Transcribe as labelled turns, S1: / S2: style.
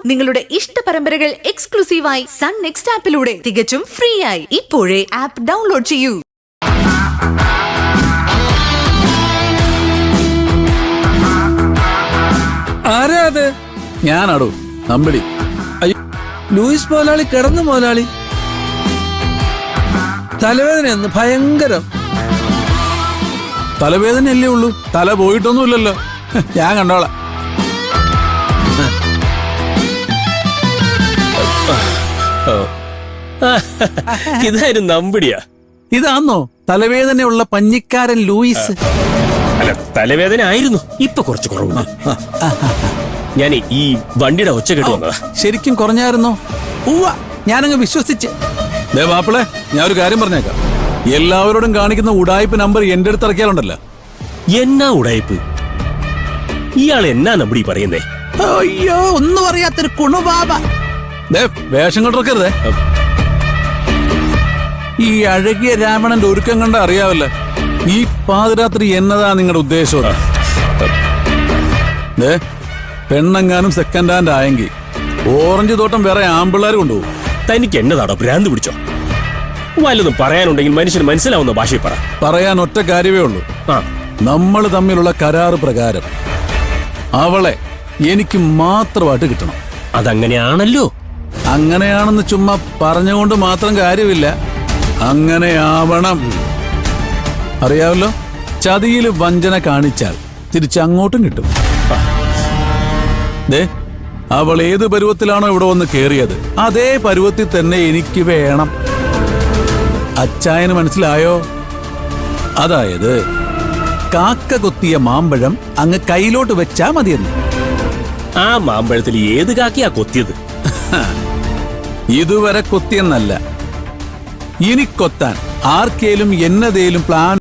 S1: നിങ്ങളുടെ ഇഷ്ട പരമ്പരകൾ എക്സ്ക്ലൂസീവായി സൺ നെക്സ്റ്റ് ആപ്പിലൂടെ തികച്ചും ഫ്രീ ആയി ഇപ്പോഴേ ആപ്പ് ഡൗൺലോഡ് ചെയ്യൂ.
S2: ആരാ അത്?
S3: ഞാനാടോ നമ്പിടി.
S2: ലൂയിസ് മുതലാളി കിടന്നു മുതലാളി. തലവേദനയെന്ന് ഭയങ്കരം.
S3: തലവേദനയല്ലേ ഉള്ളൂ, തല പോയിട്ടൊന്നുമില്ലല്ലോ. ഞാൻ കണ്ടോളാം.
S4: ഇതായിരുന്നു നമ്പിടിയാ.
S3: ഇതാന്നോ തലവേദനയുള്ള പഞ്ഞിക്കാരൻ ലൂയിസ്?
S4: അല്ല, തലവേദന ആയിരുന്നു, ഇപ്പൊ കുറച്ച് കുറവുണ്ട്. ഞാൻ ഈ വണ്ടിയുടെ ഒച്ച കേട്ട് വന്നതാ.
S3: ശരിക്കും കുറഞ്ഞായിരുന്നോ? ഞാനങ്ങ് വിശ്വസിച്ച്. ദേ മാപ്പിളെ, ഞാൻ ഒരു കാര്യം പറഞ്ഞേക്കാം. എല്ലാവരോടും കാണിക്കുന്ന ഉടായ്പ നമ്പർ എന്റെ അടുത്ത് ഇറക്കിയാലുണ്ടല്ലോ.
S4: എന്നാ ഉടായ്പ്? ഇയാൾ എന്നാ നമ്പടി പറയുന്നേ?
S3: അയ്യോ, ഒന്നും അറിയാത്തൊരു കുണുബാബ. വേഷം കൊണ്ടിറക്കരുതേ. ഈ അഴകിയ രാവണന്റെ ഒരുക്കം കണ്ട അറിയാവല്ലോ ഈ പാതിരാത്രി എന്നതാ നിങ്ങളുടെ ഉദ്ദേശം. പെണ്ണെങ്ങാനും സെക്കൻഡ് ഹാൻഡ് ആയെങ്കിൽ ഓറഞ്ച് തോട്ടം വേറെ ആമ്പിള്ളേർ കൊണ്ടുപോകും.
S4: തനിക്ക് എന്നതാടോ ഭ്രാന്ത് പിടിച്ചോ? വല്ലതും പറയാനുണ്ടെങ്കിൽ മനുഷ്യന് മനസ്സിലാവുന്ന ഭാഷയിൽ പറ.
S3: പറയാൻ ഒറ്റ കാര്യമേ ഉള്ളൂ. നമ്മൾ തമ്മിലുള്ള കരാറ് പ്രകാരം അവളെ എനിക്ക് മാത്രമായിട്ട് കിട്ടണം.
S4: അതങ്ങനെയാണല്ലോ.
S3: അങ്ങനെയാണെന്ന് ചുമ്മാ പറഞ്ഞുകൊണ്ട് മാത്രം കാര്യമില്ല, അങ്ങനെയാവണം. അറിയാവല്ലോ, ചതിയിൽ വഞ്ചന കാണിച്ചാൽ തിരിച്ചങ്ങോട്ടും കിട്ടും. അവൾ ഏത് പരുവത്തിലാണോ ഇവിടെ വന്ന് കേറിയത് അതേ പരുവത്തിൽ തന്നെ എനിക്ക് വേണം. അച്ചായന് മനസ്സിലായോ? അതായത് കാക്ക കൊത്തിയ മാമ്പഴം അങ്ങ് കയ്യിലോട്ട് വെച്ചാ മതിയെന്ന്.
S4: ആ മാമ്പഴത്തിൽ ഏത് കാക്കയാ കൊത്തിയത്?
S3: ഇതുവരെ കൊത്തിയെന്നല്ല, ഇനി കൊത്താൻ ആർക്കേലും എന്നതേലും പ്ലാൻ